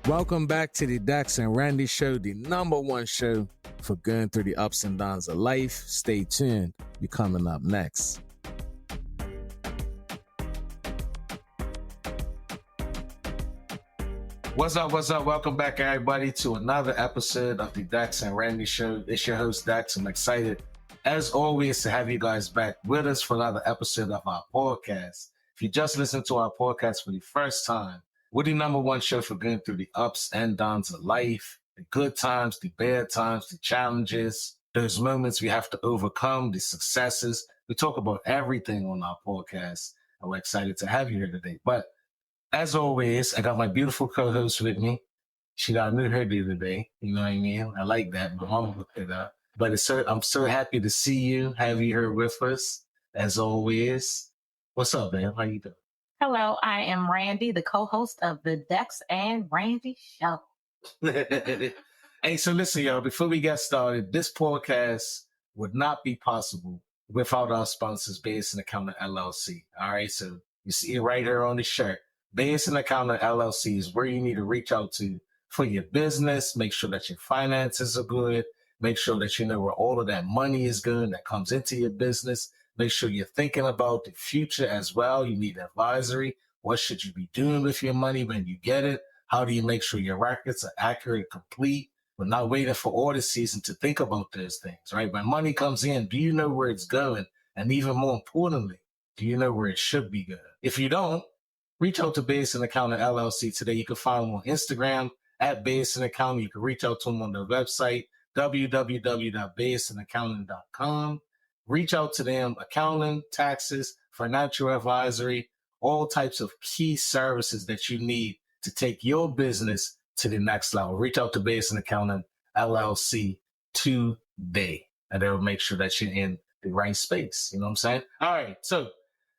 Welcome back to the Dex and Randi Show, the number one show for going through the ups and downs of life. Stay tuned. You're coming up next. What's up? Welcome back, everybody, to another episode of the Dex and Randi Show. It's your host, Dex. I'm excited, as always, to have you guys back with us for another episode of our podcast. If you just listened to our podcast for the first time, we're the number one show for going through the ups and downs of life, the good times, the bad times, the challenges, those moments we have to overcome, the successes. We talk about everything on our podcast, and we're excited to have you here today. But as always, I got my beautiful co-host with me. She got a new hair the other day. You know what I mean? I like that. My mom looked it up. But I'm so happy to see you, have you here with us, as always. What's up, man? How you doing? Hello, I am Randi, the co-host of the Dex and Randi Show. Hey, so listen, y'all, before we get started, this podcast would not be possible without our sponsors, Basden Accountant LLC. All right, so you see it right here on the shirt. Basden Accountant LLC is where you need to reach out to for your business. Make sure that your finances are good. Make sure that you know where all of that money is going that comes into your business. Make sure you're thinking about the future as well. You need advisory. What should you be doing with your money when you get it? How do you make sure your records are accurate and complete? But not waiting for audit season to think about those things, right? When money comes in, do you know where it's going? And even more importantly, do you know where it should be going? If you don't, reach out to Basden Accountant LLC today. You can find them on Instagram at Basden Accountant. You can reach out to them on their website, www.basdenaccountant.com. Reach out to them, accounting, taxes, financial advisory, all types of key services that you need to take your business to the next level. Reach out to Basden Accountant LLC today, and they'll make sure that you're in the right space. You know what I'm saying? All right. So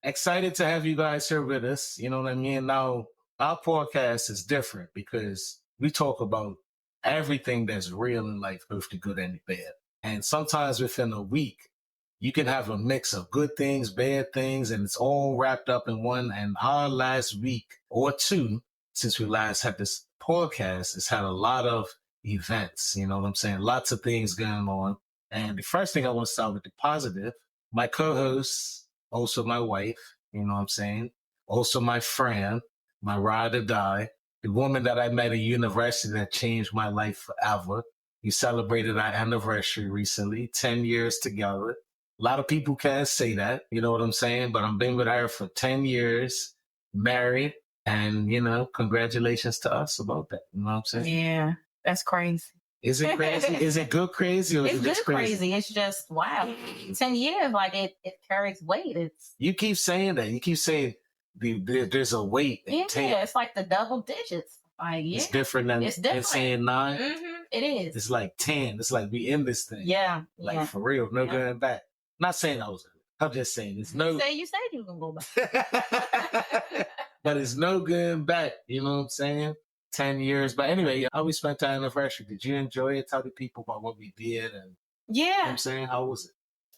excited to have you guys here with us. You know what I mean? Now, our podcast is different because we talk about everything that's real in life, both the good and the bad. And sometimes within a week, you can have a mix of good things, bad things, and it's all wrapped up in one. And our last week or two, since we last had this podcast, has had a lot of events. You know what I'm saying? Lots of things going on. And the first thing I want to start with the positive. My co-host, also my wife, you know what I'm saying? Also my friend, my ride or die, the woman that I met at university that changed my life forever. We celebrated our anniversary recently, 10 years together. A lot of people can't say that, you know what I'm saying? But I've been with her for 10 years, married, and, you know, congratulations to us about that. You know what I'm saying? Yeah, that's crazy. Is it crazy? Is it good crazy? Or It's is it just good crazy? crazy. It's just, wow. 10 years, like it carries weight. You keep saying that. You keep saying there's a weight. Yeah, it's like the double digits. Like, yeah. It's different than saying 9. Mm-hmm. It is. It's like 10. It's like we in this thing. Yeah. Like for real. No going back. Not saying I was good. I'm just saying it's no. You said you were going to go back. But it's no going back. You know what I'm saying? 10 years. But anyway, how we spent our anniversary. Did you enjoy it? Tell the people about what we did. And yeah. You know what I'm saying? How was it?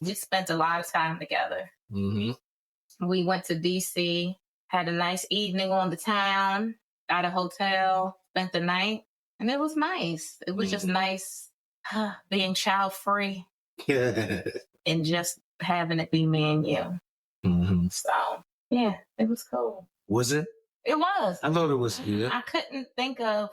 We spent a lot of time together. Mm-hmm. We went to D.C., had a nice evening on the town, got a hotel, spent the night, and it was nice. It was just nice being child-free. Yeah. And just having it be me and you. Mm-hmm. So, yeah, it was cool. Was it? It was. I thought it was good. I couldn't think of,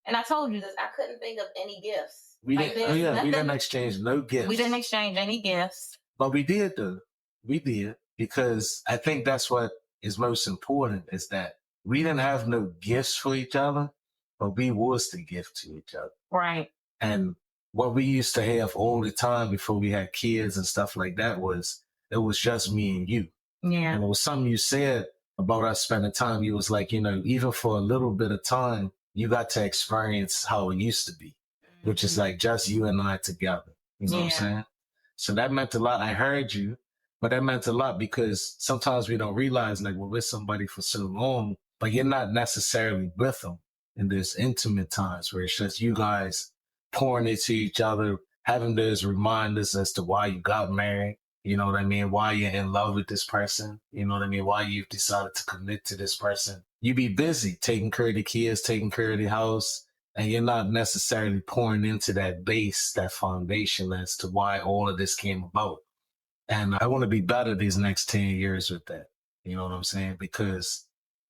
and I told you this, I couldn't think of any gifts. We didn't exchange no gifts. We didn't exchange any gifts. But we did, though. We did. Because I think that's what is most important, is that we didn't have no gifts for each other, but we was the gift to each other. Right. And what we used to have all the time before we had kids and stuff like that was, it was just me and you. Yeah. And it was something you said about us spending time. You was like, you know, even for a little bit of time, you got to experience how it used to be, which is like just you and I together. You know what I'm saying? So that meant a lot. I heard you, but that meant a lot because sometimes we don't realize, like, we're with somebody for so long, but you're not necessarily with them in this intimate times where it's just you guys pouring into each other, having those reminders as to why you got married. You know what I mean? Why you're in love with this person. You know what I mean? Why you've decided to commit to this person. you be busy taking care of the kids, taking care of the house, and you're not necessarily pouring into that base, that foundation as to why all of this came about. And I want to be better these next 10 years with that. You know what I'm saying? Because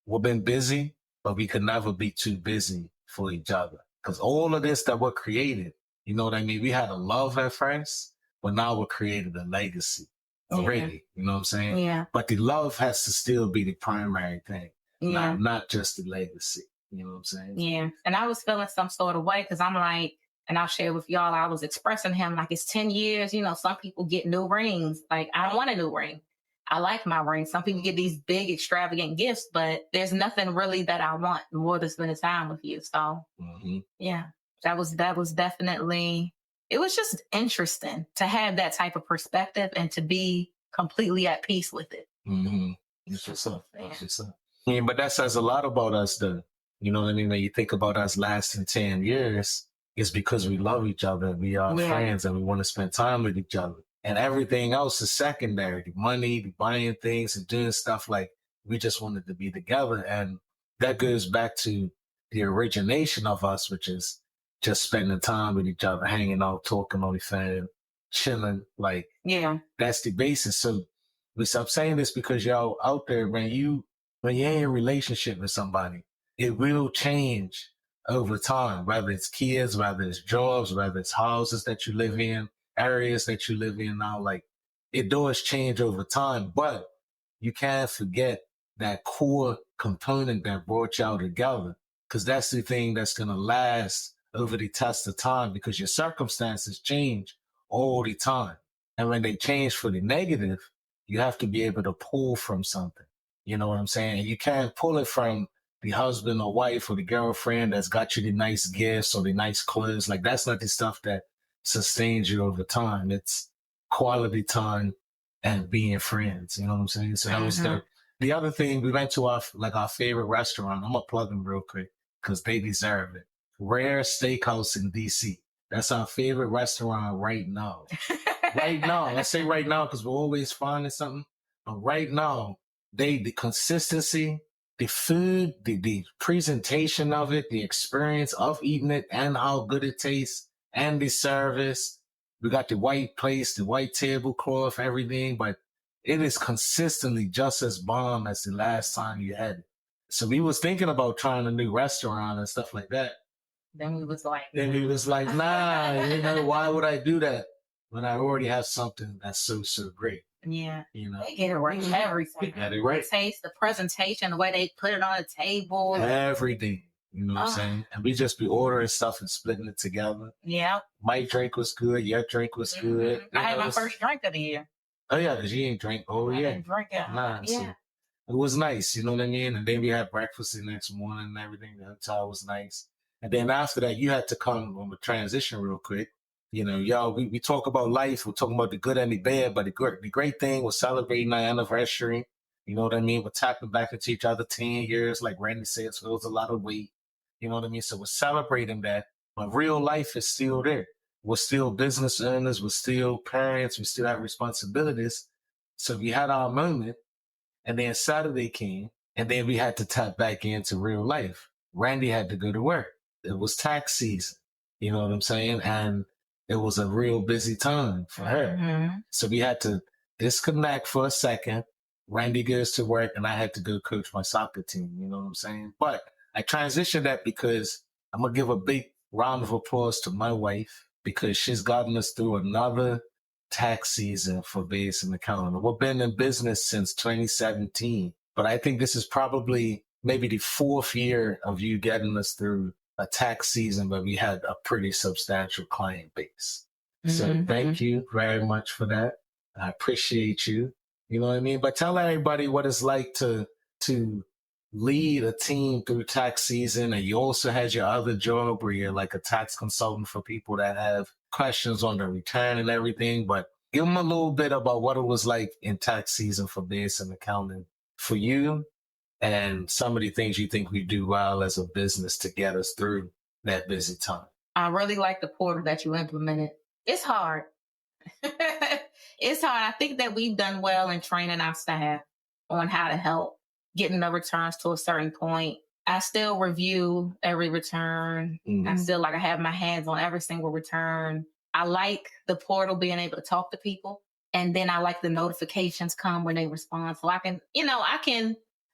we've been busy, but we could never be too busy for each other. Because all of this that we're created, you know what I mean? We had a love at first, but now we're created a legacy already. You know what I'm saying? Yeah. But the love has to still be the primary thing, Yeah. not just the legacy. You know what I'm saying? Yeah. And I was feeling some sort of way because I'm like, and I'll share with y'all, I was expressing him like it's 10 years. You know, some people get new rings. Like, I don't want a new ring. I like my ring. Some people get these big, extravagant gifts, but there's nothing really that I want more than spending time with you. So, yeah, that was definitely, it was just interesting to have that type of perspective and to be completely at peace with it. It's just up. It's just up. I mean, but that says a lot about us, though. You know what I mean? When you think about us lasting 10 years, it's because we love each other. We are friends and we want to spend time with each other. And everything else is secondary. The money, the buying things and doing stuff, like we just wanted to be together. And that goes back to the origination of us, which is just spending time with each other, hanging out, talking on the phone, chilling. Like, that's the basis. So I'm saying this because y'all out there, when you're in a relationship with somebody, it will change over time, whether it's kids, whether it's jobs, whether it's houses that you live in, areas that you live in now. Like, it does change over time, but you can't forget that core component that brought y'all together, because that's the thing that's going to last over the test of time, because your circumstances change all the time. And when they change for the negative, you have to be able to pull from something. You know what I'm saying? You can't pull it from the husband or wife or the girlfriend that's got you the nice gifts or the nice clothes. Like, that's not the stuff that sustains you over time. It's quality time and being friends. You know what I'm saying? So that was the other thing. We went to our favorite restaurant. I'm going to plug them real quick because they deserve it. Rare Steakhouse in DC. That's our favorite restaurant right now. Right now. I say right now because we're always finding something. But right now, the consistency, the food, the presentation of it, the experience of eating it, and how good it tastes, and the service. We got the white place, the white tablecloth, everything, but it is consistently just as bomb as the last time you had it. So we was thinking about trying a new restaurant and stuff like that. Then we was like, nah, you know, why would I do that when I already have something that's so great? Yeah. You know, they get it right. Everything. They get it right. The taste, the presentation, the way they put it on the table. Everything. You know what I'm saying? And we just be ordering stuff and splitting it together. Yeah. My drink was good. Your drink was good. I had my first drink of the year. Oh, yeah, because you ain't drink. Oh, I yeah. didn't drink it. Nah, so it was nice. You know what I mean? And then we had breakfast the next morning and everything. The hotel was nice. And then after that, you had to come on the transition real quick. You know, y'all, we talk about life. We're talking about the good and the bad, but the great thing was celebrating our anniversary. You know what I mean? We're tapping back into each other 10 years, like Randy said, so it was a lot of weight. You know what I mean? So we're celebrating that, but real life is still there. We're still business owners. We're still parents. We still have responsibilities. So we had our moment, and then Saturday came, and then we had to tap back into real life. Randy had to go to work. It was tax season. You know what I'm saying? And it was a real busy time for her. So we had to disconnect for a second. Randy goes to work and I had to go coach my soccer team. You know what I'm saying? But I transitioned that because I'm going to give a big round of applause to my wife, because she's gotten us through another tax season for Basden Accounting. We've been in business since 2017, but I think this is probably maybe the fourth year of you getting us through a tax season where we had a pretty substantial client base. So thank you very much for that. I appreciate you. You know what I mean? But tell everybody what it's like to lead a team through tax season. And you also had your other job where you're like a tax consultant for people that have questions on the return and everything. But give them a little bit about what it was like in tax season for Basden Accounting for you, and some of the things you think we do well as a business to get us through that busy time. I really like the portal that you implemented. It's hard. It's hard. I think that we've done well in training our staff on how to help getting the returns to a certain point. I still review every return. I still I have my hands on every single return. I like the portal being able to talk to people. And then I like the notifications come when they respond. So I can,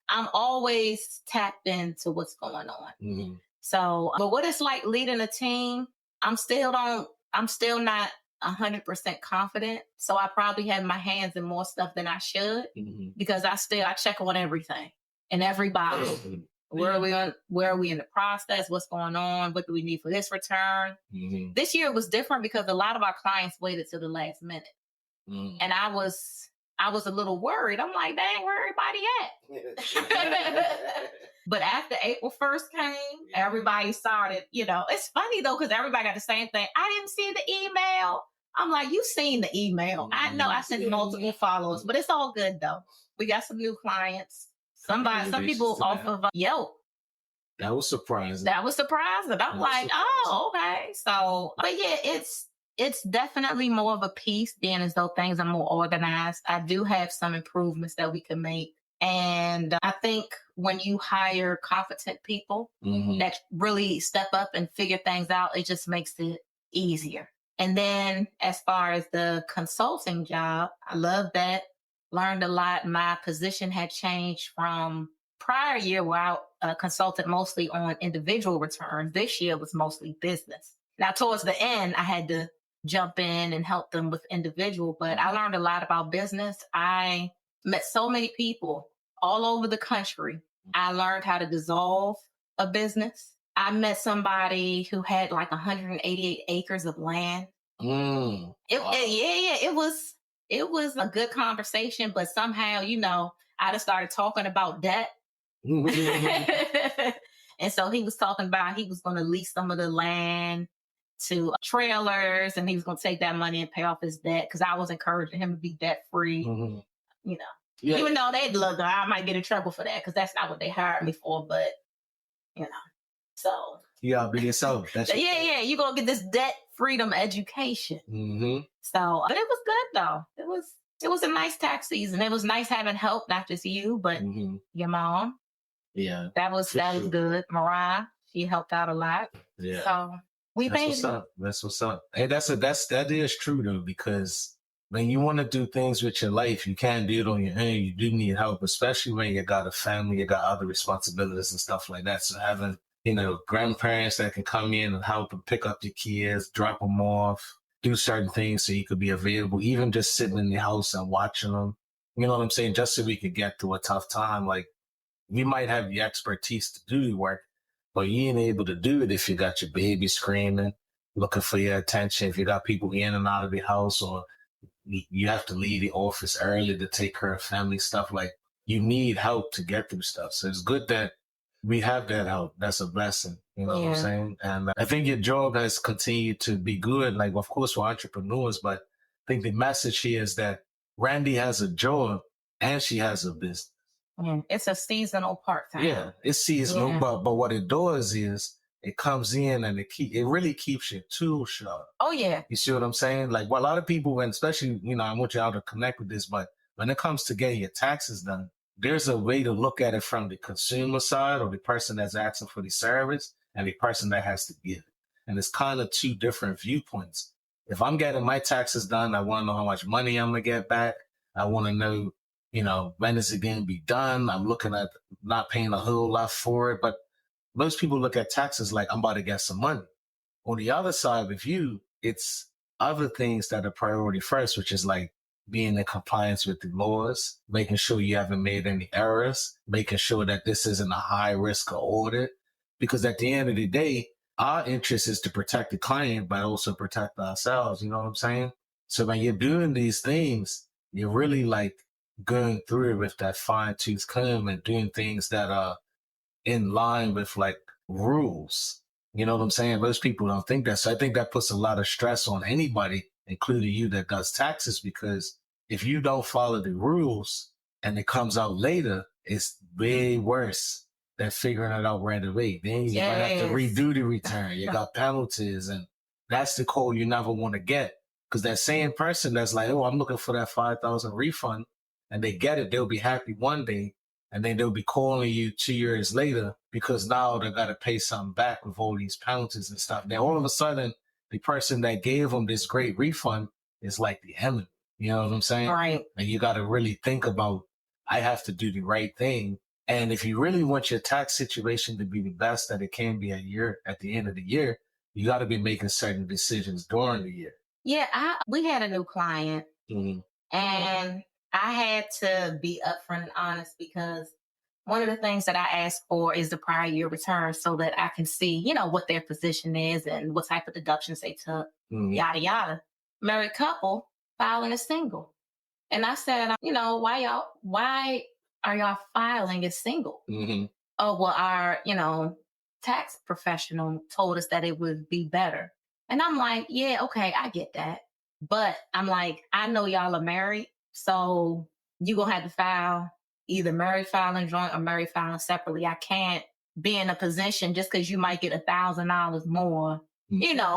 I'm always tapped into what's going on. So, but what it's like leading a team, I'm still not 100% confident. So I probably have my hands in more stuff than I should because I check on everything and everybody. Where are we in the process? What's going on? What do we need for this return? This year was different because a lot of our clients waited till the last minute. And I was a little worried. I'm like, dang, where everybody at? But after April 1st came, everybody started, it's funny though, because everybody got the same thing. I didn't see the email. I'm like, you seen the email. I know I sent multiple followers, but it's all good though. We got some new clients. Some people off of Yelp. That was surprising. I'm like, oh, okay. So, but yeah, it's definitely more of a piece being as though things are more organized. I do have some improvements that we can make. And I think when you hire competent people that really step up and figure things out, it just makes it easier. And then as far as the consulting job, I love that. Learned a lot. My position had changed from prior year where I consulted mostly on individual returns. This year was mostly business. Now, towards the end, I had to jump in and help them with individual, but I learned a lot about business. I met so many people all over the country. I learned how to dissolve a business. I met somebody who had like 188 acres of land. It was a good conversation, but somehow, I just started talking about debt. And so he was talking about he was going to lease some of the land to trailers and he was going to take that money and pay off his debt because I was encouraging him to be debt free. Even though they'd look, I might get in trouble for that because that's not what they hired me for. But, so. You gotta be yourself. You're going to get this debt freedom education. So, but it was good though. It was a nice tax season. It was nice having help, not just you, but your mom. Yeah. That was good. Mariah, she helped out a lot. Yeah. So we made it. That's what's up. Hey, that is true though, because when you want to do things with your life, you can't do it on your own. You do need help, especially when you got a family, you got other responsibilities and stuff like that. So having, grandparents that can come in and help and pick up your kids, drop them off, do certain things so you could be available, even just sitting in the house and watching them. You know what I'm saying? Just so we could get through a tough time. Like, you might have the expertise to do the work, but you ain't able to do it if you got your baby screaming, looking for your attention, if you got people in and out of the house, or you have to leave the office early to take care of family stuff. Like, you need help to get through stuff. So it's good that we have that help. That's a blessing. You know what I'm saying? And I think your job has continued to be good. Like, of course, we're entrepreneurs, but I think the message here is that Randi has a job and she has a business. It's a seasonal part-time. Yeah, it's seasonal, but what it does is it comes in and it really keeps your tools sharp. Oh, yeah. You see what I'm saying? Like, well, a lot of people, and especially, I want y'all to connect with this, but when it comes to getting your taxes done, there's a way to look at it from the consumer side, or the person that's asking for the service, and the person that has to give it. And it's kind of two different viewpoints. If I'm getting my taxes done, I want to know how much money I'm going to get back. I want to know, when is it going to be done? I'm looking at not paying a whole lot for it. But most people look at taxes like, I'm about to get some money. On the other side of you, it's other things that are priority first, which is like being in compliance with the laws, making sure you haven't made any errors, making sure that this isn't a high risk of audit. Because at the end of the day, our interest is to protect the client, but also protect ourselves. You know what I'm saying? So when you're doing these things, you're really like going through it with that fine tooth comb and doing things that are in line with like rules. You know what I'm saying? Most people don't think that. So I think that puts a lot of stress on anybody, including you that does taxes, because if you don't follow the rules and it comes out later, it's way worse than figuring it out right away. Then you might have to redo the return. You got penalties, and that's the call you never want to get. Because that same person that's like, oh, I'm looking for that $5,000 refund, and they get it, they'll be happy one day. and then they'll be calling you 2 years later because now they got to pay something back with all these penalties and stuff. Then all of a sudden, the person that gave them this great refund is like the enemy. You know what I'm saying? Right. And you got to really think about, I have to do the right thing. And if you really want your tax situation to be the best that it can be at the end of the year, you got to be making certain decisions during the year. Yeah, we had a new client, Mm-hmm. and I had to be upfront and honest because one of the things that I ask for is the prior year return so that I can see, what their position is and what type of deductions they took, yada, yada. Married couple filing as single. And I said, why are y'all filing as single? Mm-hmm. Oh, well, our, tax professional told us that it would be better. And I'm like, yeah, okay, I get that. But I'm like, I know y'all are married, so you're going to have to file either married filing joint or married filing separately. I can't be in a position just because you might get $1,000 more,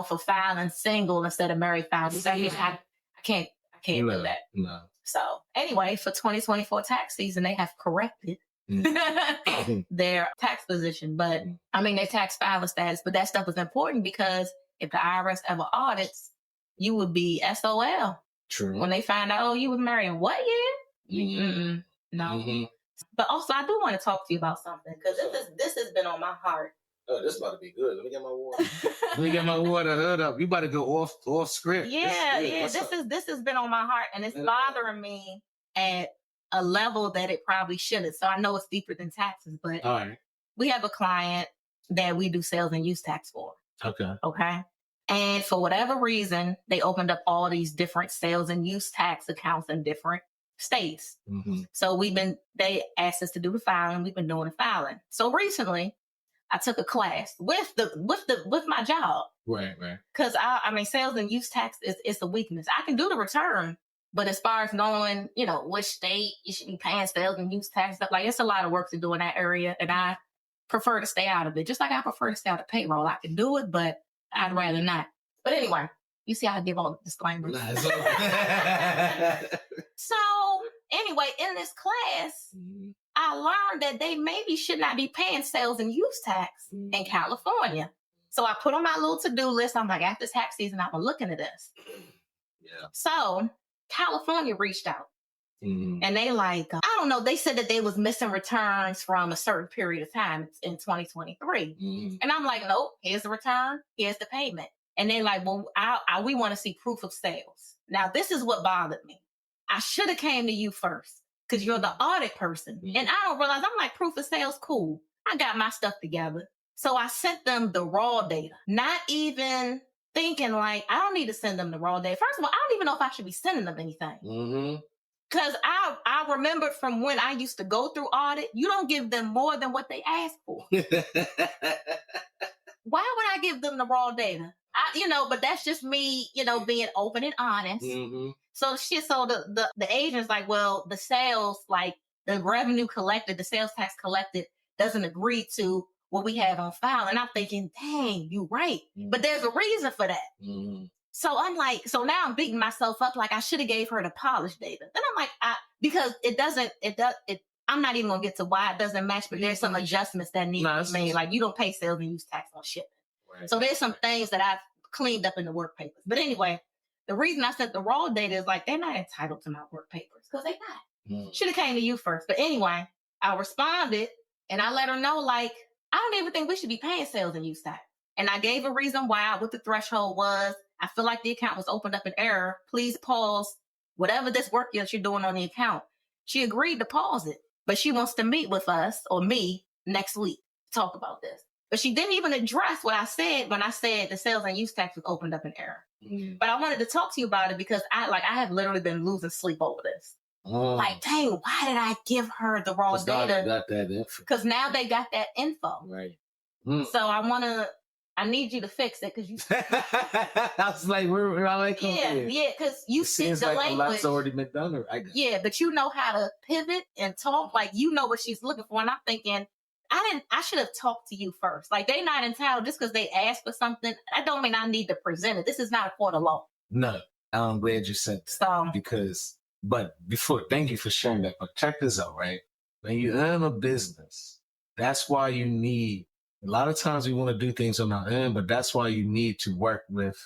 for filing single instead of married filing. So I can't do that. No. So anyway, for 2024 tax season, they have corrected their tax position, but their tax filing status. But that stuff is important because if the IRS ever audits, you would be SOL. True. When they find out, you was married in what year? No. Mm-hmm. But also, I do want to talk to you about something because this has been on my heart. Oh, this about to be good. Let me get my water. Let me get my water. Hold up. You about to go off script. Yeah. This has been on my heart, and it's bothering me at a level that it probably shouldn't. So I know it's deeper than taxes, but all right. We have a client that we do sales and use tax for. Okay. And for whatever reason, they opened up all these different sales and use tax accounts in different states. Mm-hmm. So they asked us to do the filing. We've been doing the filing. So recently I took a class with my job. Right. Cause sales and use tax is a weakness. I can do the return, but as far as knowing, which state you should be paying sales and use tax stuff, like it's a lot of work to do in that area. And I prefer to stay out of it. Just like I prefer to stay out of payroll. I can do it, but I'd rather not. But anyway, you see how I give all the disclaimers. So anyway, in this class, I learned that they maybe should not be paying sales and use tax in California. So I put on my little to-do list. I'm like, after tax season, I'm looking at this. Yeah. So California reached out. And they I don't know, they said that they was missing returns from a certain period of time in 2023. And I'm like, nope, here's the return, here's the payment. And they're like, well, we want to see proof of sales. Now, this is what bothered me. I should have came to you first because you're the audit person. And I don't realize, I'm like, proof of sales, cool. I got my stuff together. So I sent them the raw data, not even thinking I don't need to send them the raw data. First of all, I don't even know if I should be sending them anything. Because I remembered from when I used to go through audit, you don't give them more than what they ask for. Why would I give them the raw data? But that's just me, being open and honest. So the agent's like, well, the sales, the revenue collected, the sales tax collected doesn't agree to what we have on file. And I'm thinking, dang, you right. But there's a reason for that. So I'm like, so now I'm beating myself up like I should have gave her the polished data. Then I'm like, because I'm not even going to get to why it doesn't match, but there's some adjustments that need to be made. Like you don't pay sales and use tax on shipment. Right. So there's some things that I've cleaned up in the work papers. But anyway, the reason I sent the raw data is they're not entitled to my work papers because they're not. Should have came to you first. But anyway, I responded and I let her know, I don't even think we should be paying sales and use tax. And I gave a reason why, what the threshold was. I feel like the account was opened up in error. Please pause whatever this work that you're doing on the account. She agreed to pause it, but she wants to meet with us or me next week to talk about this. But she didn't even address what I said when I said the sales and use tax was opened up in error. But I wanted to talk to you about it because I have literally been losing sleep over this. Dang, why did I give her the raw data? Got that info. Because now they got that info. Right. So I need you to fix it because you. I was like, yeah, because you speak the language. A lot's already been done. Yeah, but you know how to pivot and talk. You know what she's looking for, and I'm thinking, I should have talked to you first. They're not entitled just because they asked for something. That don't mean I need to present it. This is not a court of law. No, I'm glad you said that. So, thank you for sharing that. But check this out, right? when you earn a business, that's why you need, a lot of times we want to do things on our own, but that's why you need to work with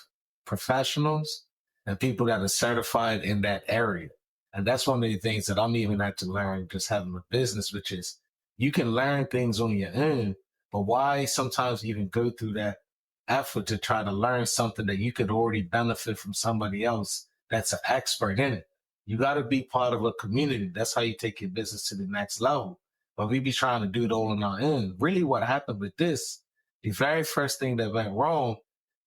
professionals and people that are certified in that area. And that's one of the things that I'm even had to learn just having a business, which is you can learn things on your own, but why sometimes even go through that effort to try to learn something that you could already benefit from somebody else that's an expert in it? You got to be part of a community. That's how you take your business to the next level. But we be trying to do it all on our own. Really what happened with this, the very first thing that went wrong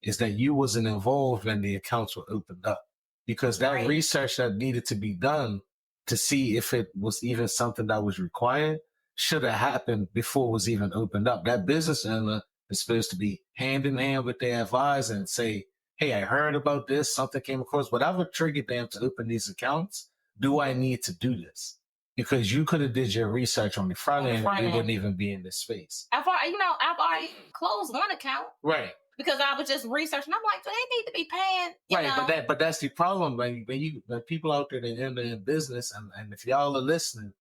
is that you wasn't involved when the accounts were opened up. Because that Right. research that needed to be done to see if it was even something that was required should have happened before it was even opened up. That business owner is supposed to be hand in hand with their advisor and say, hey, I heard about this, something came across, whatever triggered them to open these accounts, do I need to do this? Because you could have did your research on the front end and we wouldn't even be in this space. I've already closed one account. Right. Because I was just researching. I'm like, do they need to be paying? Right, but that's the problem when people out there that end in business, and if y'all are listening,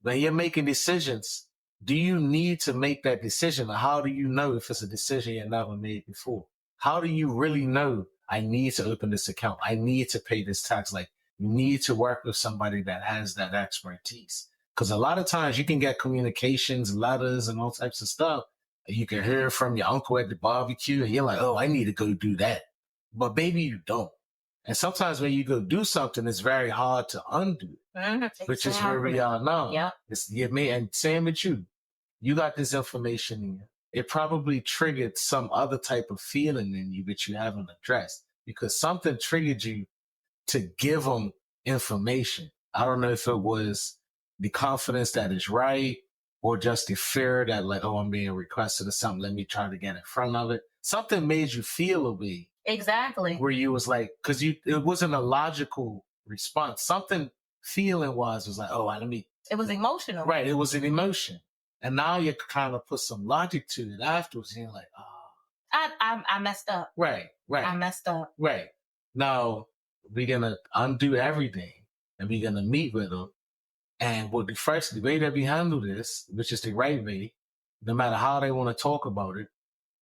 when you're making decisions, do you need to make that decision? Or how do you know if it's a decision you never made before? How do you really know I need to open this account? I need to pay this tax. Like, you need to work with somebody that has that expertise. Because a lot of times you can get communications, letters, and all types of stuff. You can hear from your uncle at the barbecue and you're like, oh, I need to go do that. But maybe you don't. And sometimes when you go do something, it's very hard to undo, which is where we are now. Yeah. And same with you. You got this information in you. It probably triggered some other type of feeling in you that you haven't addressed because something triggered you to give them information. I don't know if it was the confidence that is right, or just the fear that like, oh, I'm being requested or something. Let me try to get in front of it. Something made you feel a way. Exactly. Where you was like, because it wasn't a logical response. Something feeling wise was like, oh, It was emotional. Right. It was an emotion. And now you kind of put some logic to it afterwards. And you're like, oh. I messed up. Right. I messed up. Right. Now we're going to undo everything and we're going to meet with them. And the way that we handle this, which is the right way, no matter how they want to talk about it,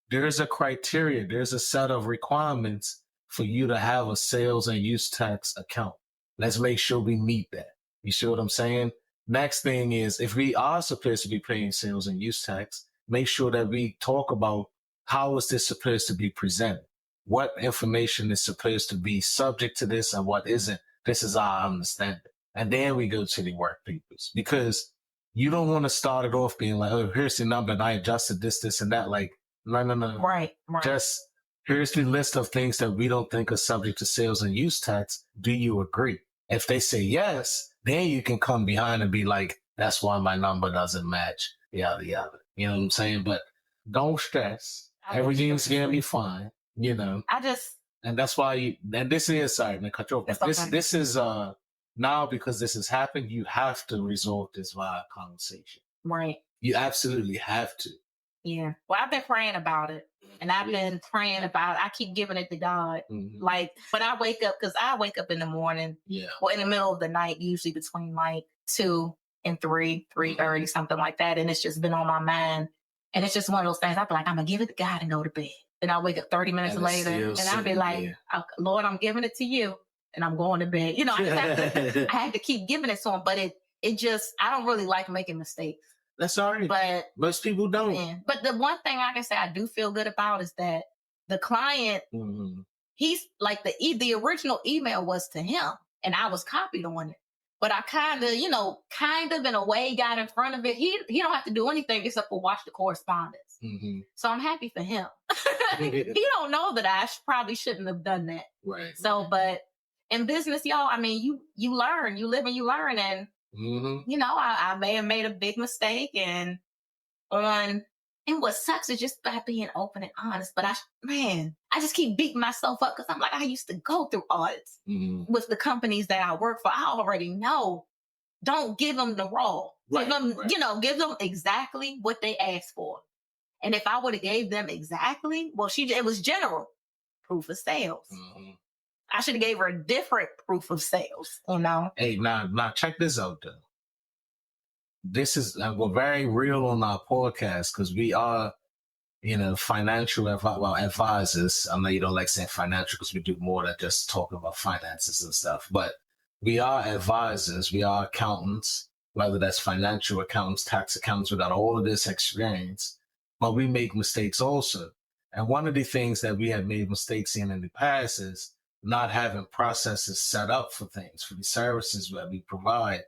there's a criteria, there's a set of requirements for you to have a sales and use tax account. Let's make sure we meet that. You see what I'm saying? Next thing is, if we are supposed to be paying sales and use tax, make sure that we talk about how is this supposed to be presented? What information is supposed to be subject to this and what isn't? This is our understanding. And then we go to the work papers because you don't want to start it off being like, oh, here's the number and I adjusted this, and that. Like, no. Right. Just here's the list of things that we don't think are subject to sales and use tax. Do you agree? If they say yes, then you can come behind and be like, that's why my number doesn't match. Yada, yada. You know what I'm saying? But don't stress. Everything's going to be fine. You know? And that's why and this is, sorry, man, cut you off. This is, now, because this has happened, you have to resolve this via conversation. Right. You absolutely have to. Yeah. Well, I've been praying about it. And I've been praying about it. I keep giving it to God. Mm-hmm. Like, when I wake up, because I wake up in the morning. Yeah. Or in the middle of the night, usually between like 2 and 3:30, something like that. And it's just been on my mind. And it's just one of those things. I'll be like, I'm going to give it to God and go to bed. Then I'll wake up 30 minutes later. And I'll be like, Lord, I'm giving it to you. And I'm going to bed. You know, I had to keep giving it to him, but it just, I don't really like making mistakes. That's all right. But most people don't. Man, but the one thing I can say I do feel good about is that the client, he's like the original email was to him and I was copied on it. But I kind of in a way got in front of it. He don't have to do anything except for watch the correspondence. Mm-hmm. So I'm happy for him. He don't know that I probably shouldn't have done that. Right. So, but in business, y'all, I mean, you learn, you live and you learn. And, I may have made a big mistake and what sucks is just by being open and honest. But I just keep beating myself up because I'm like, I used to go through audits with the companies that I work for. I already know. Don't give them the raw. Right, give them exactly what they asked for. And if I would have gave them exactly, it was general proof of sales. Mm-hmm. I should have gave her a different proof of sales, Hey, now check this out, though. this is, we're very real on our podcast because we are, financial advisors. I know you don't like saying financial because we do more than just talking about finances and stuff, but we are advisors. We are accountants, whether that's financial accountants, tax accountants. We got all of this experience, but we make mistakes also. And one of the things that we have made mistakes in the past is not having processes set up for things, for the services that we provide.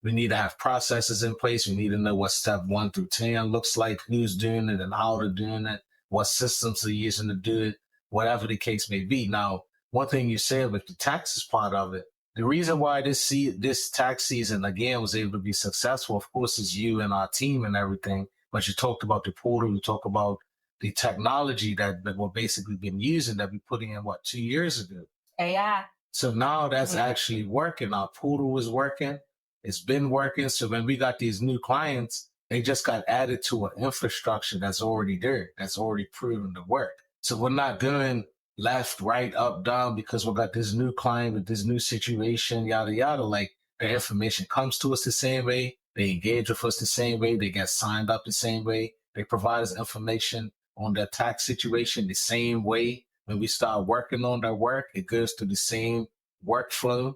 We need to have processes in place. We need to know what step 1 through 10 looks like, who's doing it and how they're doing it, what systems they're using to do it, whatever the case may be. Now, one thing you said with the taxes part of it, the reason why this tax season, again, was able to be successful, of course, is you and our team and everything. But you talked about the portal, you talked about the technology that we're basically been using that we put in, 2 years ago? AI. So now that's actually working. Our portal is working. It's been working. So when we got these new clients, they just got added to an infrastructure that's already there, that's already proven to work. So we're not going left, right, up, down because we got this new client with this new situation, yada, yada. Like, the information comes to us the same way. They engage with us the same way. They get signed up the same way. They provide us information on their tax situation the same way. When we start working on their work, it goes through the same workflow.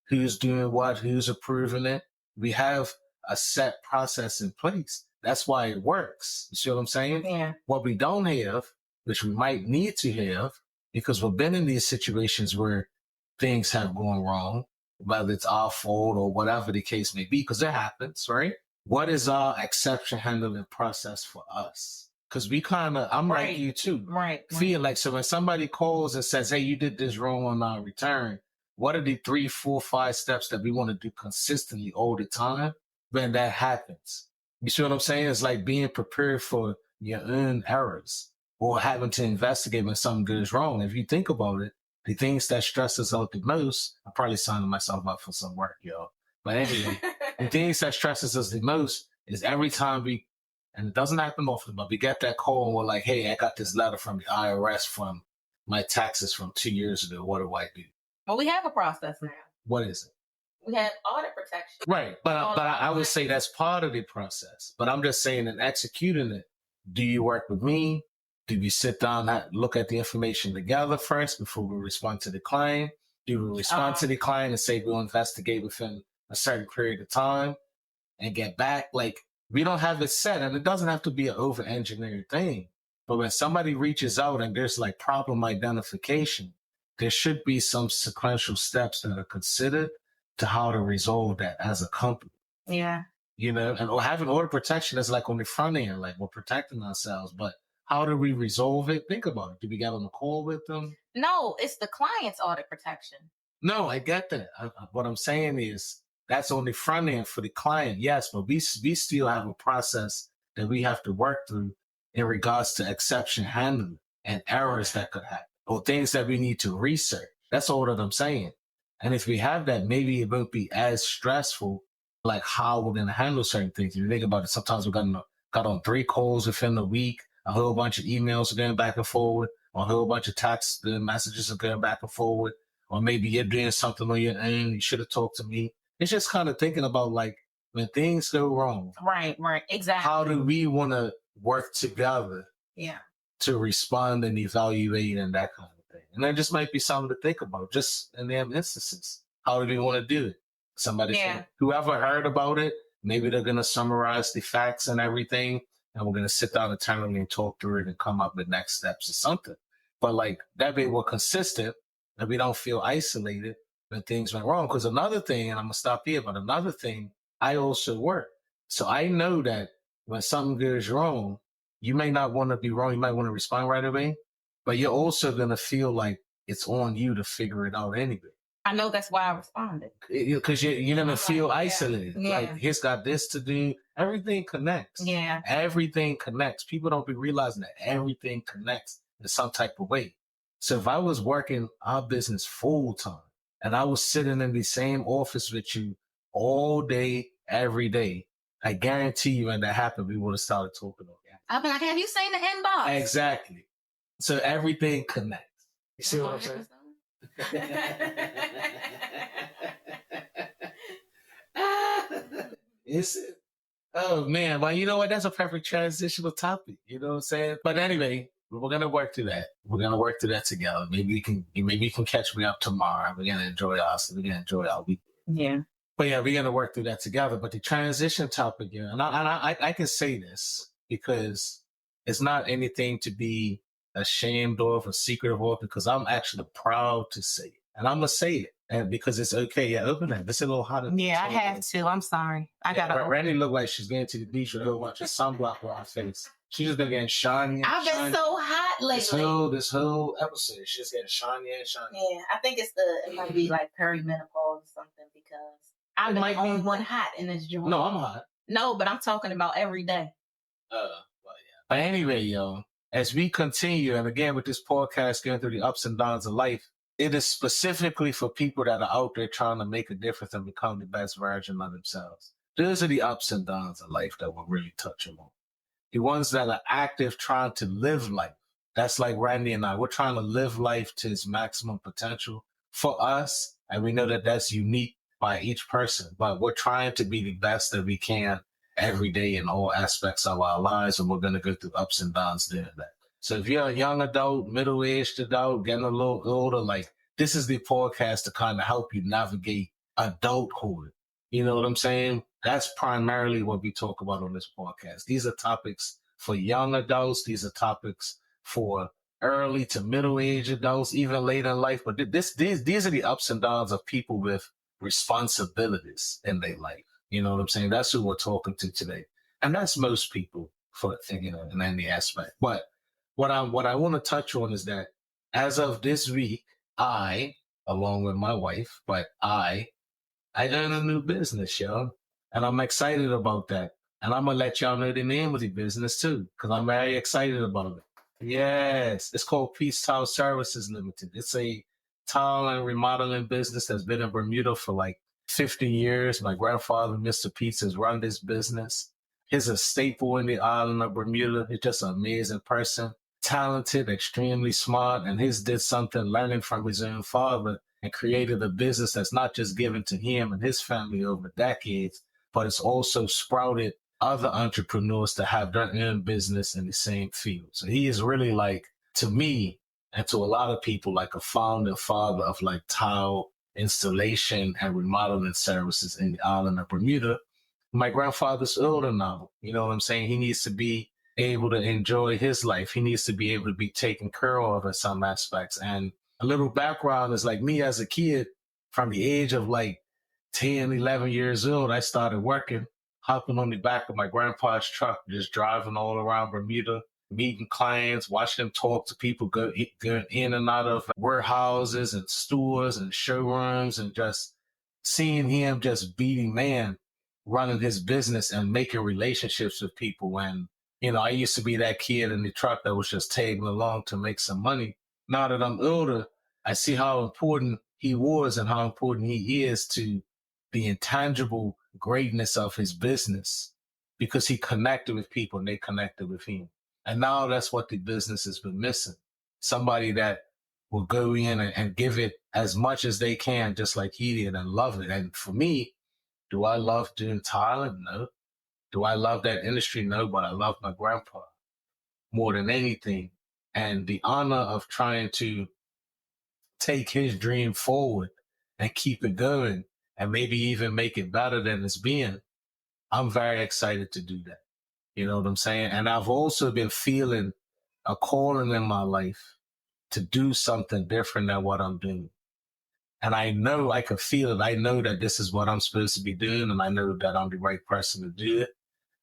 Who's doing what, who's approving it. We have a set process in place. That's why it works. You see what I'm saying? Yeah. What we don't have, which we might need to have, because we've been in these situations where things have gone wrong, whether it's our fault or whatever the case may be, because it happens, right? What is our exception handling process for us? Because I'm Right. like you too. Right. Feel like, so when somebody calls and says, hey, you did this wrong on our return, what are the 3, 4, 5 steps that we want to do consistently all the time when that happens? You see what I'm saying? It's like being prepared for your own errors or having to investigate when something goes wrong. If you think about it, the things that stress us out the most, I'm probably signing myself up for some work, y'all. But anyway, the things that stresses us the most is every time and it doesn't happen often, but we get that call and we're like, hey, I got this letter from the IRS from my taxes from 2 years ago. What do I do? Well, we have a process now. What is it? We have audit protection. Right. But I would say that's part of the process. But I'm just saying, in executing it, do you work with me? Do we sit down and look at the information together first before we respond to the client? Do we respond to the client and say we'll investigate within a certain period of time and get back? Like, we don't have it set, and it doesn't have to be an over-engineered thing. But when somebody reaches out and there's like problem identification, there should be some sequential steps that are considered to how to resolve that as a company. Yeah. And or having order protection is like on the front end, like we're protecting ourselves. But how do we resolve it? Think about it. Do we get on a call with them? No, it's the client's audit protection. No, I get that. What I'm saying is that's on the front end for the client, yes, but we still have a process that we have to work through in regards to exception handling and errors that could happen or things that we need to research. That's all that I'm saying. And if we have that, maybe it won't be as stressful, like how we're going to handle certain things. If you think about it, sometimes we got on 3 calls within the week, a whole bunch of emails are going back and forward, or a whole bunch of text messages are going back and forward, or maybe you're doing something on your own, you should have talked to me. It's just kind of thinking about, like, when things go wrong. Right, exactly. How do we want to work together to respond and evaluate and that kind of thing? And that just might be something to think about, just in them instances. How do we want to do it? Somebody said, whoever heard about it, maybe they're going to summarize the facts and everything, and we're going to sit down internally and talk through it and come up with next steps or something. But like, that way we're consistent and we don't feel isolated when things went wrong. Because another thing, and I'm going to stop here, but another thing, I also work. So I know that when something goes wrong, you may not want to be wrong. You might want to respond right away, but you're also going to feel like it's on you to figure it out anyway. I know, that's why I responded. Because you're going to feel isolated. Yeah. Like, he's got this to do. Everything connects. Yeah. Everything connects. People don't be realizing that everything connects in some type of way. So if I was working our business full time and I was sitting in the same office with you all day, every day, I guarantee you when that happened, we would have started talking again. I'd be like, have you seen the inbox? Exactly. So everything connects. You see what I'm saying? It's Oh man, well, you know what? That's a perfect transitional topic. You know what I'm saying? But anyway, we're gonna work through that. We're gonna work through that together. Maybe you can catch me up tomorrow. We're gonna enjoy us. We're gonna enjoy our week. Yeah. But yeah, we're gonna work through that together. But the transition topic, yeah, and I can say this because it's not anything to be ashamed of or secretive of, because I'm actually proud to say it, and I'm gonna say it, and because it's okay. Yeah, open that. It's a little hotter. Yeah, I have to. I'm sorry. I gotta. Randy look like she's getting to the beach with a whole bunch of sunblock on her face. She's just been getting shiny. I've been so hot lately. This whole episode, she's just getting shiny and shiny. Yeah, I think it might be like perimenopause or something, because I'm the only one hot in this joint. No, I'm hot. No, but I'm talking about every day. Well, yeah. But anyway, yo, as we continue, and again with this podcast going through the ups and downs of life, it is specifically for people that are out there trying to make a difference and become the best version of themselves. Those are the ups and downs of life that we're really touching on. The ones that are active trying to live life. That's like Randy and I. We're trying to live life to its maximum potential for us. And we know that that's unique by each person, but we're trying to be the best that we can every day in all aspects of our lives. And we're going to go through ups and downs doing that. So if you're a young adult, middle-aged adult, getting a little older, like, this is the podcast to kind of help you navigate adulthood. You know what I'm saying? That's primarily what we talk about on this podcast. These are topics for young adults. These are topics for early to middle-aged adults, even later in life. But these are the ups and downs of people with responsibilities in their life. You know what I'm saying? That's who we're talking to today. And that's most people in any aspect. But what I want to touch on is that as of this week, I, along with my wife, I own a new business, y'all. And I'm excited about that. And I'm going to let y'all know the name of the business too, because I'm very excited about it. Yes, it's called Peace Tile Services Limited. It's a tile and remodeling business that's been in Bermuda for like 50 years. My grandfather, Mr. Peace, has run this business. He's a staple in the island of Bermuda. He's just an amazing person, talented, extremely smart, and he's did something learning from his own father and created a business that's not just given to him and his family over decades, but it's also sprouted other entrepreneurs to have their own business in the same field. So he is really, like, to me and to a lot of people, like a founding father of like tile installation and remodeling services in the island of Bermuda. My grandfather's older now. You know what I'm saying? He needs to be able to enjoy his life. He needs to be able to be taken care of in some aspects. And a little background is, like, me as a kid, from the age of like 10, 11 years old, I started working, hopping on the back of my grandpa's truck, just driving all around Bermuda, meeting clients, watching them talk to people, going in and out of warehouses and stores and showrooms, and just seeing him just beating man, running his business and making relationships with people. And, I used to be that kid in the truck that was just tagging along to make some money. Now that I'm older, I see how important he was and how important he is to the intangible greatness of his business, because he connected with people and they connected with him. And now that's what the business has been missing. Somebody that will go in and give it as much as they can, just like he did, and love it. And for me, do I love doing tiling? No. Do I love that industry? No, but I love my grandpa more than anything. And the honor of trying to take his dream forward and keep it going and maybe even make it better than it's been, I'm very excited to do that. You know what I'm saying? And I've also been feeling a calling in my life to do something different than what I'm doing. And I know I can feel it. I know that this is what I'm supposed to be doing, and I know that I'm the right person to do it.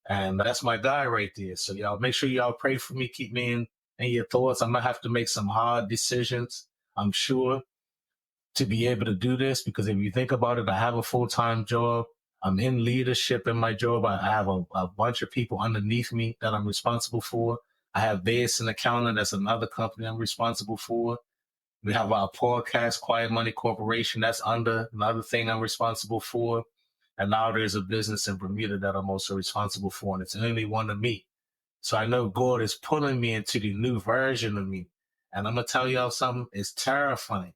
And that's my guy right there. So y'all make sure y'all pray for me. Keep me in your thoughts. I'm going to have to make some hard decisions, I'm sure, to be able to do this. Because if you think about it, I have a full-time job. I'm in leadership in my job. I have a bunch of people underneath me that I'm responsible for. I have Basden Accounting. That's another company I'm responsible for. We have our podcast, Quiet Money Corporation. That's under another thing I'm responsible for. And now there's a business in Bermuda that I'm also responsible for, and it's only one of me. So I know God is pulling me into the new version of me. And I'm going to tell y'all something. It's terrifying.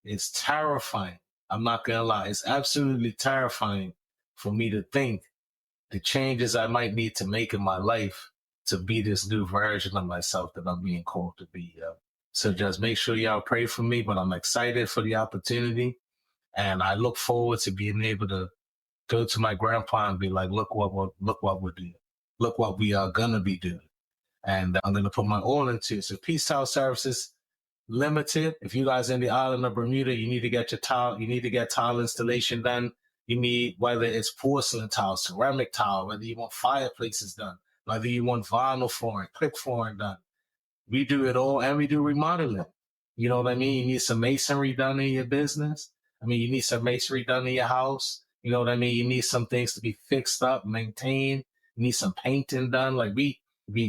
It's terrifying. I'm not going to lie. It's absolutely terrifying for me to think the changes I might need to make in my life to be this new version of myself that I'm being called to be. So just make sure y'all pray for me, but I'm excited for the opportunity. And I look forward to being able to go to my grandpa and be like, look what we're doing. Look what we are going to be doing. And I'm going to put my all into it. So Peace Towel Services Limited. If you guys in the island of Bermuda, you need to get your tile, you need to get tile installation done. You need, whether it's porcelain tile, ceramic tile, whether you want fireplaces done, whether you want vinyl flooring, click flooring done. We do it all, and we do remodeling. You know what I mean? You need some masonry done in your business. I mean, you need some masonry done in your house. You know what I mean? You need some things to be fixed up, maintained. You need some painting done. Like we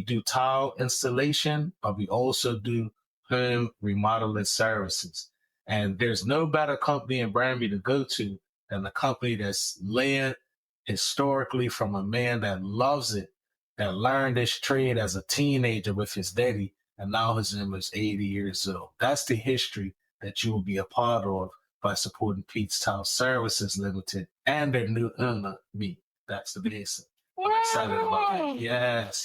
do tile installation, but we also do home remodeling services. And there's no better company in Bermuda to go to than the company that's led historically from a man that loves it, that learned this trade as a teenager with his daddy, and now his name is 80 years old. That's the history that you will be a part of by supporting Pete's Towel Services Limited and their new owner, me. That's the basic. I'm excited about that. Yes.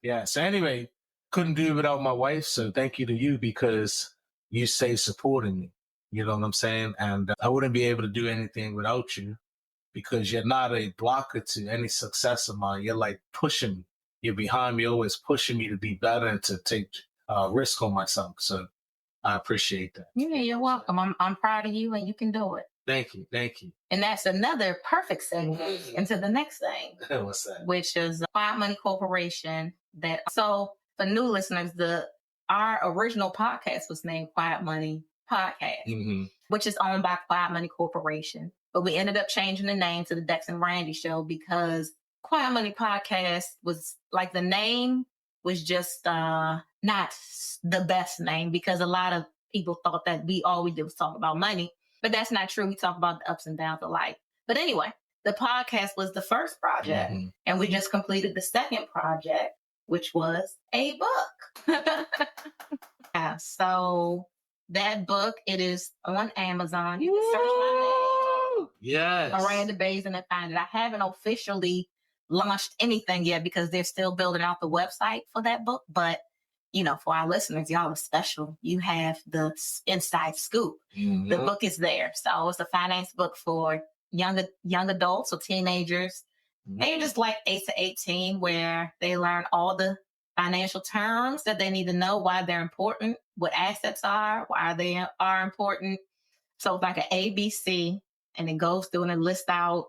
Yeah. So anyway, couldn't do it without my wife. So thank you to you, because you stay supporting me. You know what I'm saying? And I wouldn't be able to do anything without you, because you're not a blocker to any success of mine. You're like pushing me. You're behind me, always pushing me to be better and to take risk on myself. So I appreciate that. Yeah, you're welcome. I'm proud of you, and you can do it. Thank you. And that's another perfect segue into the next thing. What's that? Which is Quiet Money Corporation. So for new listeners, our original podcast was named Quiet Money Podcast, which is owned by Quiet Money Corporation. But we ended up changing the name to the Dex and Randi Show because Quiet Money Podcast was like, the name was just not the best name, because a lot of people thought that all we did was talk about money. But that's not true. We talk about the ups and downs of life. But anyway, the podcast was the first project, and we just completed the second project, which was a book. Yeah, so that book, it is on Amazon. You can search my name. Yes. Miranda Basden, and find it. I haven't officially launched anything yet because they're still building out the website for that book. But, for our listeners, y'all are special. You have the inside scoop. The book is there. So it's a finance book for young adults or teenagers, ages like 8 to 18, where they learn all the financial terms that they need to know, why they're important, what assets are, why they are important. So it's like an ABC, and it goes through and it lists out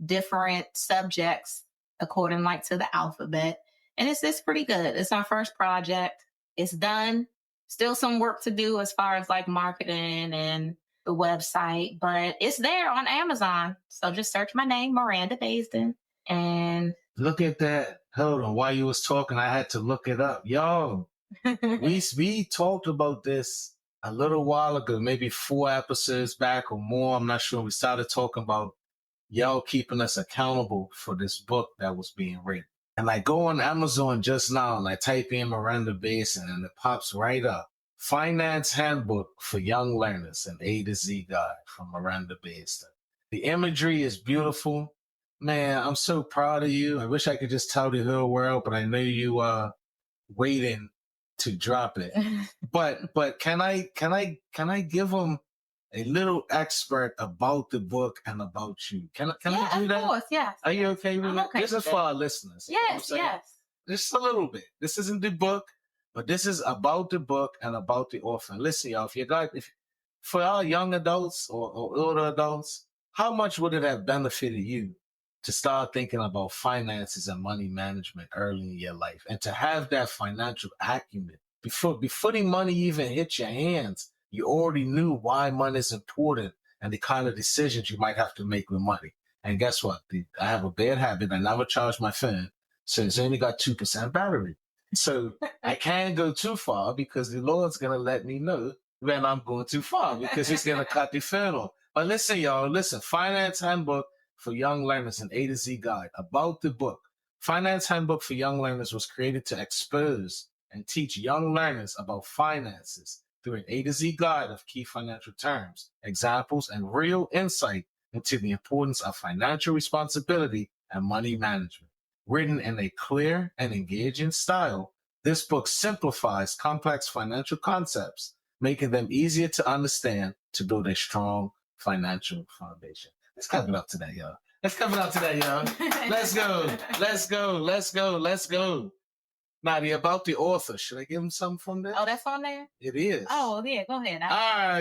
different subjects according to the alphabet. And it's pretty good. It's our first project. It's done. Still some work to do as far as marketing and the website, but it's there on Amazon. So just search my name, Miranda Basden, and look at that. Hold on. While you was talking, I had to look it up. Yo, we talked about this a little while ago, maybe 4 episodes back or more. I'm not sure. We started talking about y'all keeping us accountable for this book that was being written. And I go on Amazon just now and I type in Miranda Basden, and it pops right up. Finance Handbook for Young Learners, an A to Z guide from Miranda Basden. The imagery is beautiful. Man, I'm so proud of you. I wish I could just tell the whole world, but I know you are waiting to drop it. But can I give them a little expert about the book and about you? Can I do that? Of course, yes. Are you okay with it? Okay, this is for our listeners. Yes. Just a little bit. This isn't the book, but this is about the book and about the author. Listen, y'all, for our young adults or older adults, how much would it have benefited you to start thinking about finances and money management early in your life, and to have that financial acumen before the money even hit your hands? You already knew why money is important and the kind of decisions you might have to make with money. And guess what? I have a bad habit. I never charge my phone, so it's only got 2% battery. So I can't go too far, because the Lord's going to let me know when I'm going too far, because he's going to cut the phone off. But listen, y'all, Finance Handbook for Young Learners, an A to Z guide. About the book, Finance Handbook for Young Learners was created to expose and teach young learners about finances through an A to Z guide of key financial terms, examples, and real insight into the importance of financial responsibility and money management. Written in a clear and engaging style, this book simplifies complex financial concepts, making them easier to understand to build a strong financial foundation. Let's clap it up to that, y'all. Let's clap it up to that, y'all. Let's go. Let's go. Let's go. Let's go. Now, about the author. Should I give him something from there? Oh, that's on there? It is. Oh, yeah, go ahead.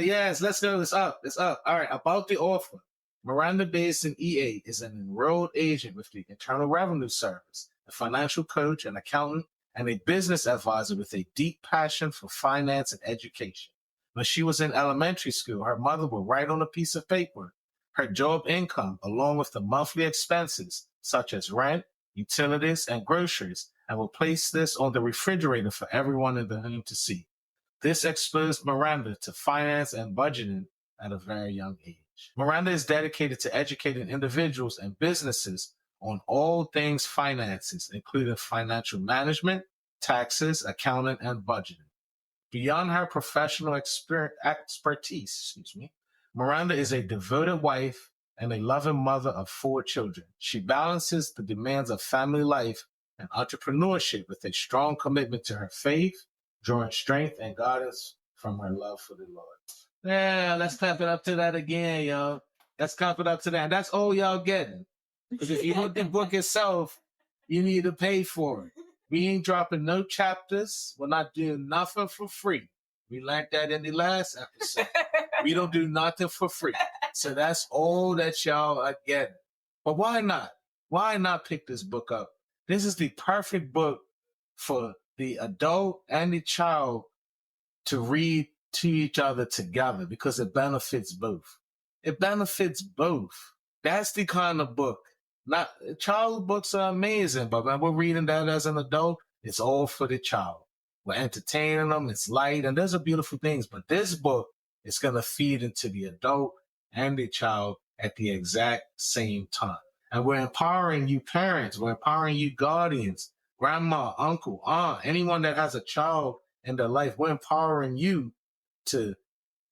Yes, let's go. It's up. It's up. All right, about the author. Miranda Basden, EA, is an enrolled agent with the Internal Revenue Service, a financial coach, an accountant, and a business advisor with a deep passion for finance and education. When she was in elementary school, her mother would write on a piece of paper her job income along with the monthly expenses such as rent, utilities, and groceries, and would place this on the refrigerator for everyone in the home to see. This exposed Miranda to finance and budgeting at a very young age. Miranda is dedicated to educating individuals and businesses on all things finances, including financial management, taxes, accounting, and budgeting. Beyond her professional expertise, Miranda is a devoted wife and a loving mother of 4 children. She balances the demands of family life and entrepreneurship with a strong commitment to her faith, drawing strength and guidance from her love for the Lord. Yeah, let's clap it up to that again, y'all. Let's clap it up to that. That's all y'all getting. Because if you want the book itself, you need to pay for it. We ain't dropping no chapters. We're not doing nothing for free. We learned that in the last episode. We don't do nothing for free. So that's all that y'all are getting. But why not? Why not pick this book up? This is the perfect book for the adult and the child to read to each other together because it benefits both. It benefits both. That's the kind of book. Not child books are amazing, but when we're reading that as an adult, it's all for the child. We're entertaining them. It's light, and those are beautiful things. But this book is going to feed into the adult and the child at the exact same time. And we're empowering you parents. We're empowering you guardians, grandma, uncle, aunt, anyone that has a child in their life. We're empowering you to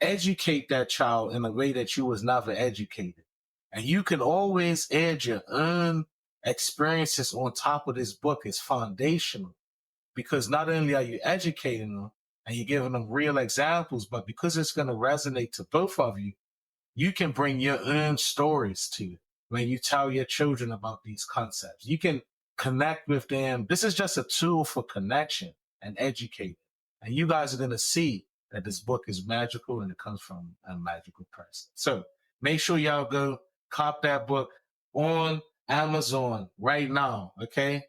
educate that child in a way that you was never educated. And you can always add your own experiences on top of this book. It's foundational because not only are you educating them and you're giving them real examples, but because it's going to resonate to both of you, you can bring your own stories to it when you tell your children about these concepts. You can connect with them. This is just a tool for connection and educating. And you guys are going to see that this book is magical and it comes from a magical person. So make sure y'all go cop that book on Amazon right now, okay?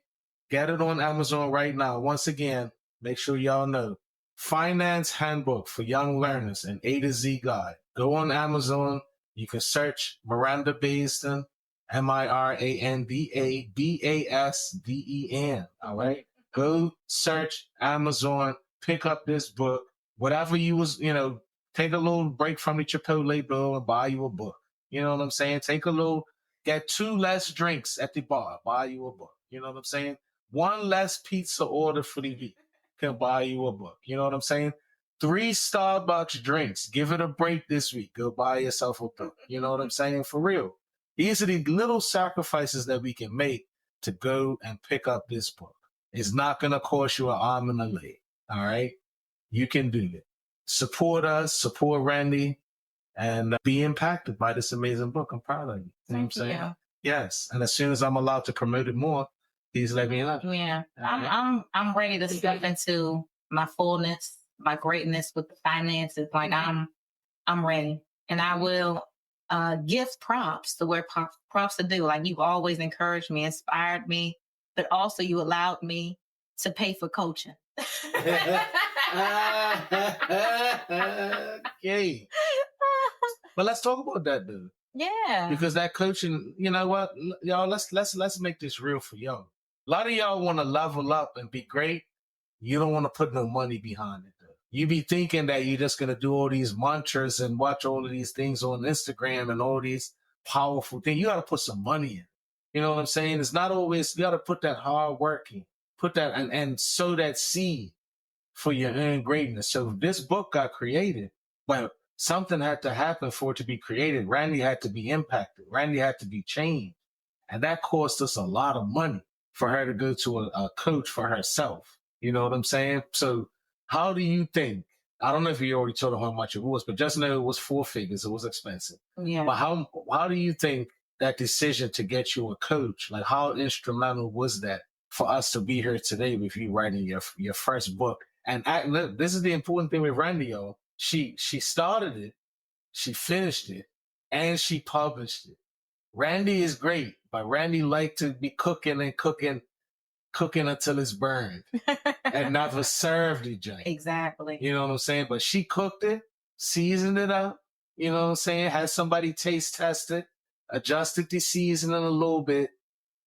Get it on Amazon right now. Once again, make sure y'all know. Finance Handbook for Young Learners, an A to Z guide. Go on Amazon. You can search Miranda Basden, MIRANDABASDEN, all right? Go search Amazon, pick up this book. Whatever you was, take a little break from the Chipotle bill and buy you a book. You know what I'm saying? Get 2 less drinks at the bar, buy you a book. You know what I'm saying? 1 less pizza order for the week can buy you a book. You know what I'm saying? 3 Starbucks drinks, give it a break this week. Go buy yourself a book. You know what I'm saying? For real. These are the little sacrifices that we can make to go and pick up this book. It's not going to cost you an arm and a leg. All right? You can do it. Support us, support Randy, and be impacted by this amazing book. I'm proud of you. You know what I'm saying? You. Yes. And as soon as I'm allowed to promote it more, please let me know. Yeah. I'm ready to step into my fullness, my greatness with the finances. Like I'm ready. And I will give props to where props to do. Like you've always encouraged me, inspired me, but also you allowed me to pay for coaching. Okay. But let's talk about that, dude. Yeah. Because that coaching, you know what, y'all, let's make this real for y'all. A lot of y'all want to level up and be great. You don't want to put no money behind it, though. You be thinking that you're just going to do all these mantras and watch all of these things on Instagram and all these powerful things. You got to put some money in. You know what I'm saying? It's not always, you got to put that hard work in. Put that and sow that seed for your own greatness. So this book got created, but something had to happen for it to be created. Randy had to be impacted. Randy had to be changed. And that cost us a lot of money for her to go to a coach for herself. You know what I'm saying? So how do you think, I don't know if you already told her how much it was, but just know it was 4 figures. It was expensive. Yeah. But how do you think that decision to get you a coach, like how instrumental was that for us to be here today with you writing your first book? And look, this is the important thing with Randy, y'all. She started it, she finished it, and she published it. Randy is great, but Randy liked to be cooking until it's burned and never served the joint. Exactly. You know what I'm saying? But she cooked it, seasoned it up, you know what I'm saying? Had somebody taste test it, adjusted the seasoning a little bit,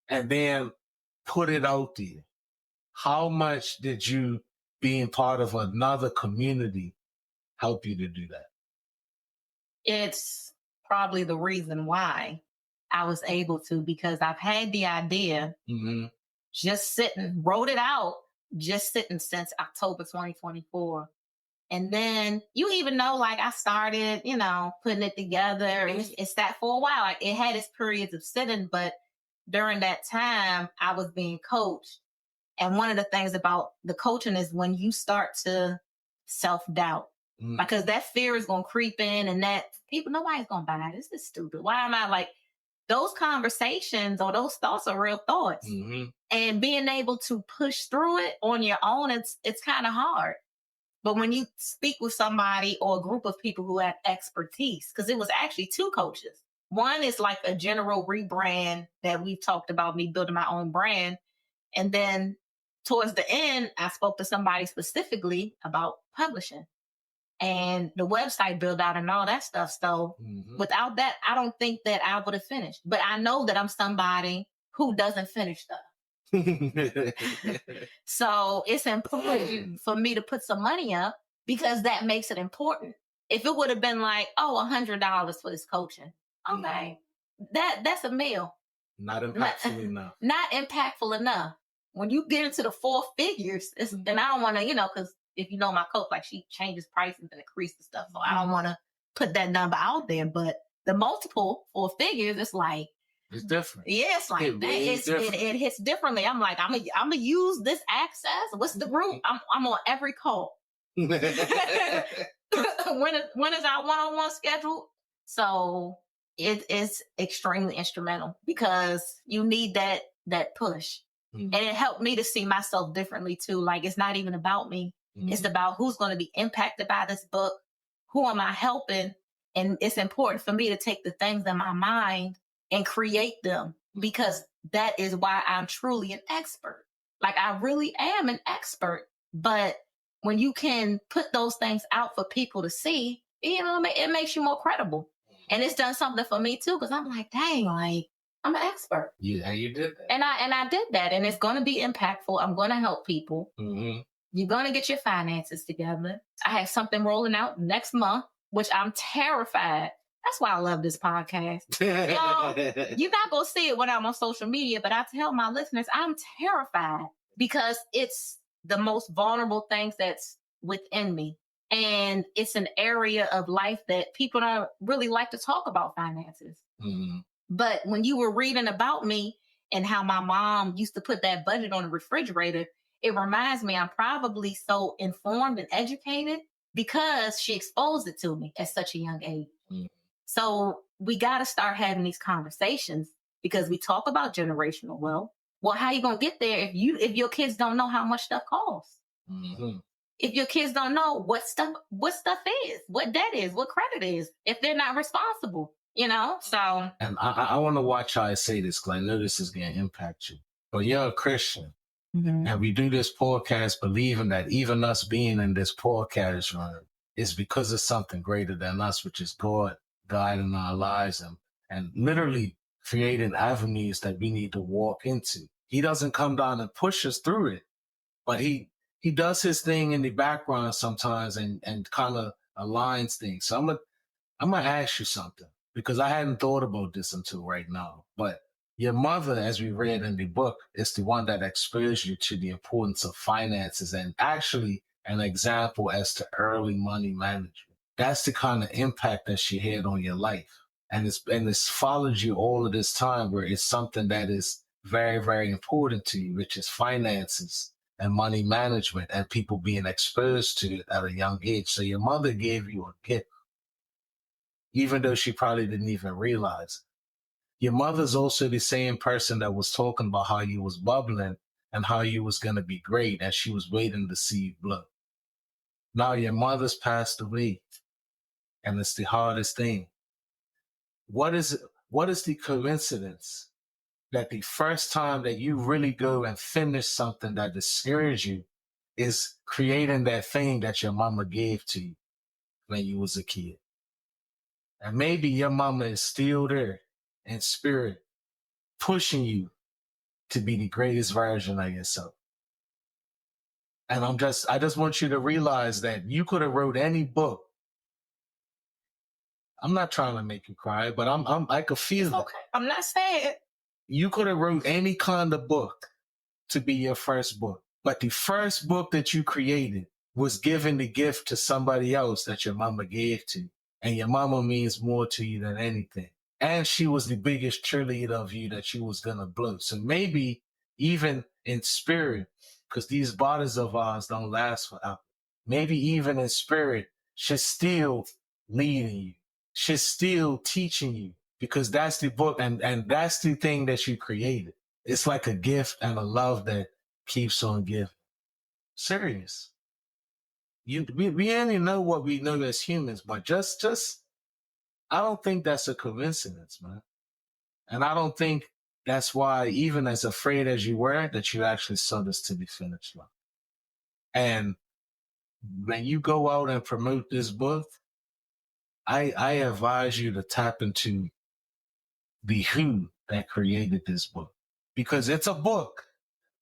and then put it out there. How much did you being part of another community help you to do that? It's probably the reason why I was able to, because I've had the idea, just sitting, wrote it out, just sitting since October 2024. And then you even know, like I started, putting it together. And it sat for a while. Like it had its periods of sitting, but during that time I was being coached. And one of the things about the coaching is when you start to self-doubt, because that fear is going to creep in, and that nobody's going to buy it. This is stupid. Why am I like, those conversations or those thoughts are real thoughts. And being able to push through it on your own, it's kind of hard. But when you speak with somebody or a group of people who have expertise, because it was actually 2 coaches. One is like a general rebrand that we've talked about, me building my own brand. And then towards the end, I spoke to somebody specifically about publishing and the website build out and all that stuff. So without that, I don't think that I would have finished. But I know that I'm somebody who doesn't finish stuff. So it's important for me to put some money up, because that makes it important. If it would have been like, $100 for this coaching, okay, that's a meal. Not impactful enough. Not impactful enough. When you get into the 4 figures, and I don't want to, because if you know my coach, like she changes prices and increases stuff, so I don't want to put that number out there. But the multiple 4 figures, it's like, it's different. Yeah, it's like it hits differently. I'm like, I'm gonna use this access. What's the group? I'm on every call. When is our one-on-one schedule? So it is extremely instrumental, because you need that push. And it helped me to see myself differently too. Like, it's not even about me. It's about who's going to be impacted by this book. Who am I helping? And it's important for me to take the things in my mind and create them, because that is why I'm truly an expert. Like, I really am an expert. But when you can put those things out for people to see, it makes you more credible. And it's done something for me too, because I'm like, dang, like, I'm an expert. Yeah, you did that. And I did that, and it's going to be impactful. I'm going to help people. You're going to get your finances together. I have something rolling out next month, which I'm terrified. That's why I love this podcast. You're not going to see it when I'm on social media, but I tell my listeners, I'm terrified, because it's the most vulnerable things that's within me. And it's an area of life that people don't really like to talk about finances. But when you were reading about me and how my mom used to put that budget on the refrigerator, it reminds me I'm probably so informed and educated because she exposed it to me at such a young age. So we got to start having these conversations, because we talk about generational wealth. Well, how you going to get there if your kids don't know how much stuff costs? If your kids don't know what stuff is, what debt is, what credit is, if they're not responsible, so. And I want to watch how I say this, because I know this is going to impact you. But you're a Christian. And we do this podcast believing that even us being in this podcast room is because of something greater than us, which is God guiding our lives and literally creating avenues that we need to walk into. He doesn't come down and push us through it, but he does his thing in the background sometimes and kind of aligns things. So I'm gonna ask you something, because I hadn't thought about this until right now. But your mother, as we read in the book, is the one that exposed you to the importance of finances, and actually an example as to early money management. That's the kind of impact that she had on your life. it's followed you all of this time, where it's something that is very, very important to you, which is finances and money management and people being exposed to it at a young age. So your mother gave you a gift, even though she probably didn't even realize it. Your mother's also the same person that was talking about how you was bubbling and how you was going to be great, and she was waiting to see you blow. Now your mother's passed away, and it's the hardest thing. What is the coincidence that the first time that you really go and finish something that discouraged you is creating that thing that your mama gave to you when you was a kid? And maybe your mama is still there in spirit, pushing you to be the greatest version of yourself. And I just want you to realize that you could have wrote any book. I'm not trying to make you cry, but I could feel it. Okay. I'm not sad. You could have wrote any kind of book to be your first book. But the first book that you created was giving the gift to somebody else that your mama gave to. And your mama means more to you than anything. And she was the biggest cheerleader of you that you was going to blow. So maybe even in spirit, because these bodies of ours don't last forever, maybe even in spirit, she's still leading you. She's still teaching you, because that's the book and that's the thing that you created. It's like a gift and a love that keeps on giving. Serious. We only know what we know as humans, but just I don't think that's a coincidence, man. And I don't think that's why, even as afraid as you were, that you actually saw this to the finish line. And when you go out and promote this book, I advise you to tap into the who that created this book, because it's a book,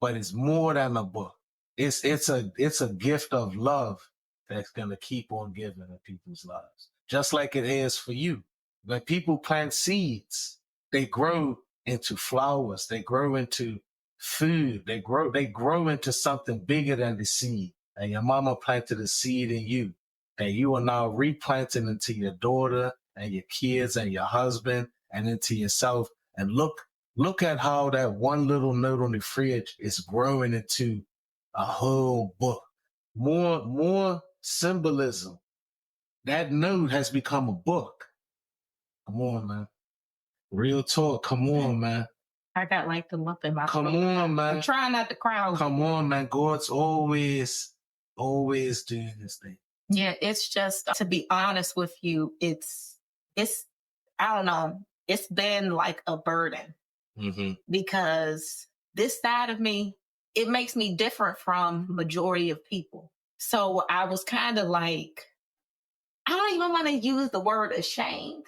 but it's more than a book. It's a gift of love that's going to keep on giving in people's lives, just like it is for you. When people plant seeds, they grow into flowers, they grow into food, they grow into something bigger than the seed. And your mama planted a seed in you that you are now replanting into your daughter and your kids and your husband and into yourself. And look at how that one little note on the fridge is growing into a whole book. More symbolism. That note has become a book. Come on, man. Real talk. Come on, man. I got like the lump in my Come throat. on, man. I'm trying not to cry. Come on, man. God's always doing his thing. Yeah, it's just, to be honest with you, it's I don't know. It's been like a burden, because this side of me, it makes me different from majority of people. So I was kind of like, I don't even want to use the word ashamed,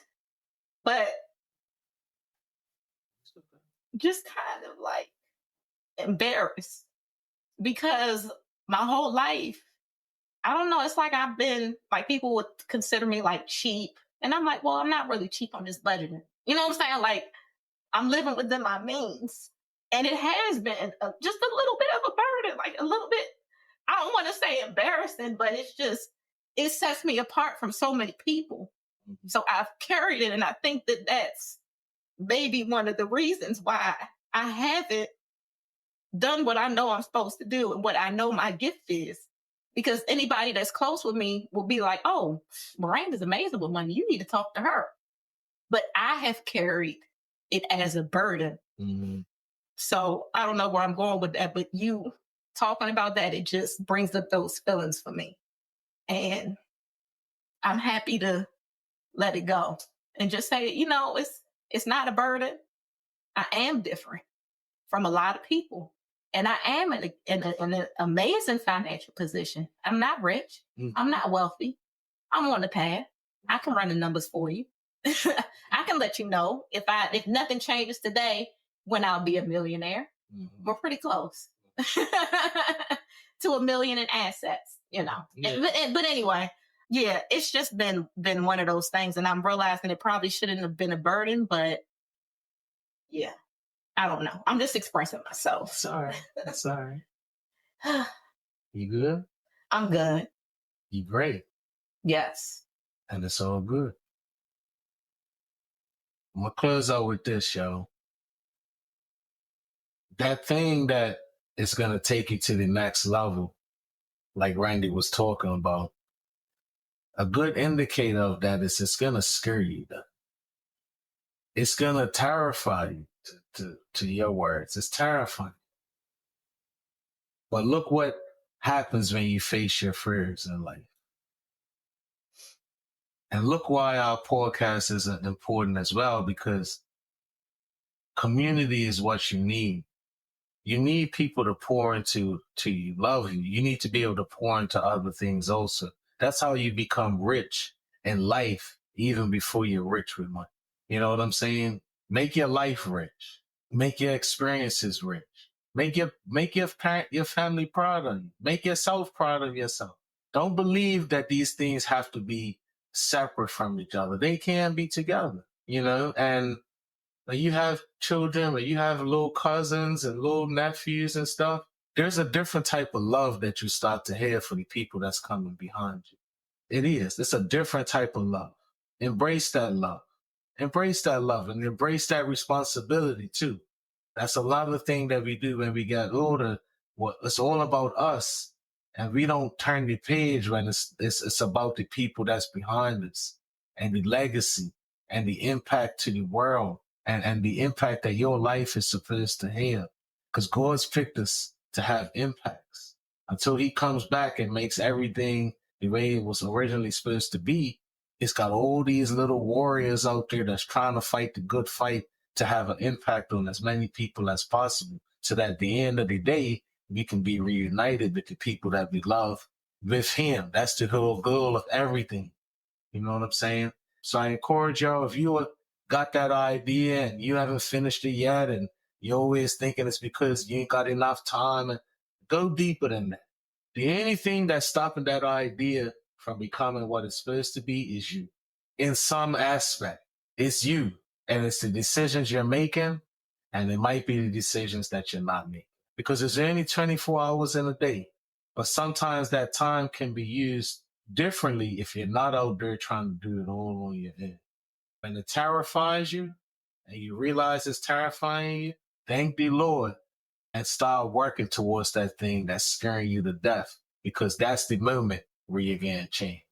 but just kind of like embarrassed, because my whole life, I don't know, it's like I've been, like, people would consider me like cheap. And I'm like, well, I'm not really cheap on this budgeting. You know what I'm saying? Like, I'm living within my means. And it has been just a little bit of a burden, like a little bit, I don't want to say embarrassing, but it's just, it sets me apart from so many people. So I've carried it. And I think that that's maybe one of the reasons why I haven't done what I know I'm supposed to do and what I know my gift is. Because anybody that's close with me will be like, oh, Miranda's amazing with money. You need to talk to her. But I have carried it as a burden. So I don't know where I'm going with that, but you talking about that, it just brings up those feelings for me. And I'm happy to let it go and just say, you know, it's not a burden. I am different from a lot of people. And I am in an amazing financial position. I'm not rich. I'm not wealthy. I'm on the path. I can run the numbers for you. I can let you know if nothing changes today, when I'll be a millionaire. We're pretty close to $1 million in assets, you know. Yeah. But anyway, yeah, it's just been one of those things, and I'm realizing it probably shouldn't have been a burden, but yeah. I don't know. I'm just expressing myself. Sorry. You good? I'm good. You great. Yes. And it's all good. I'm gonna close out with this, yo. That thing that is gonna take you to the next level, like Randy was talking about, a good indicator of that is it's gonna scare you. It's gonna terrify you, to your words. It's terrifying. But look what happens when you face your fears in life. And look why our podcast is important as well, because community is what you need. You need people to pour into to you, love you. You need to be able to pour into other things also. That's how you become rich in life, even before you're rich with money. You know what I'm saying? Make your life rich. Make your experiences rich. Make your family proud of you. Make yourself proud of yourself. Don't believe that these things have to be separate from each other. They can be together, you know, and when you have children, when you have little cousins and little nephews and stuff, there's a different type of love that you start to have for the people that's coming behind you. It is. It's a different type of love. Embrace that love. Embrace that love and embrace that responsibility too. That's a lot of the thing that we do when we get older. Well, it's all about us. And we don't turn the page when it's about the people that's behind us and the legacy and the impact to the world and the impact that your life is supposed to have. Because God's picked us to have impacts. Until he comes back and makes everything the way it was originally supposed to be, it's got all these little warriors out there that's trying to fight the good fight to have an impact on as many people as possible, so that at the end of the day, we can be reunited with the people that we love with him. That's the whole goal of everything. You know what I'm saying? So I encourage y'all, if you got that idea and you haven't finished it yet and you're always thinking it's because you ain't got enough time, and go deeper than that. The only thing that's stopping that idea from becoming what it's supposed to be is you. In some aspect, it's you. And it's the decisions you're making, and it might be the decisions that you're not making. Because there's only 24 hours in a day. But sometimes that time can be used differently if you're not out there trying to do it all on your own. When it terrifies you, and you realize it's terrifying you, thank the Lord and start working towards that thing that's scaring you to death. Because that's the moment where you're going to change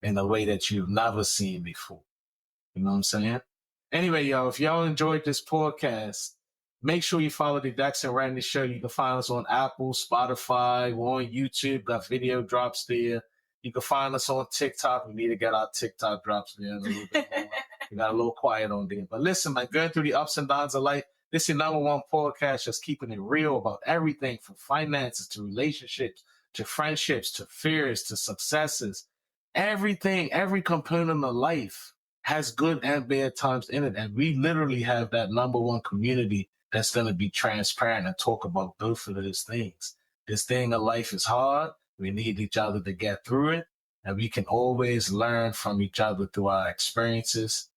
in a way that you've never seen before. You know what I'm saying? Anyway, y'all, if y'all enjoyed this podcast, make sure you follow the Dex and Randi Show. You can find us on Apple, Spotify, we're on YouTube, got video drops there. You can find us on TikTok. We need to get our TikTok drops there a little bit more. We got a little quiet on there. But listen, man, going through the ups and downs of life, this is your #1 podcast, just keeping it real about everything from finances to relationships, to friendships, to fears, to successes. Everything, every component of life has good and bad times in it. And we literally have that #1 community that's going to be transparent and talk about both of those things. This thing of life is hard. We need each other to get through it. And we can always learn from each other through our experiences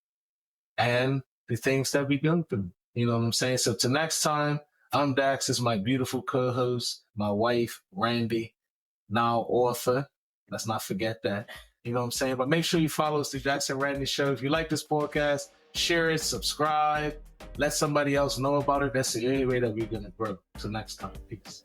and the things that we go through. You know what I'm saying? So till next time, I'm Dax. This is my beautiful co-host, my wife, Randy, now author. Let's not forget that. You know what I'm saying? But make sure you follow us, the Dex and Randi Show. If you like this podcast, share it, subscribe, let somebody else know about it. That's the only way that we're going to grow. Till next time. Peace.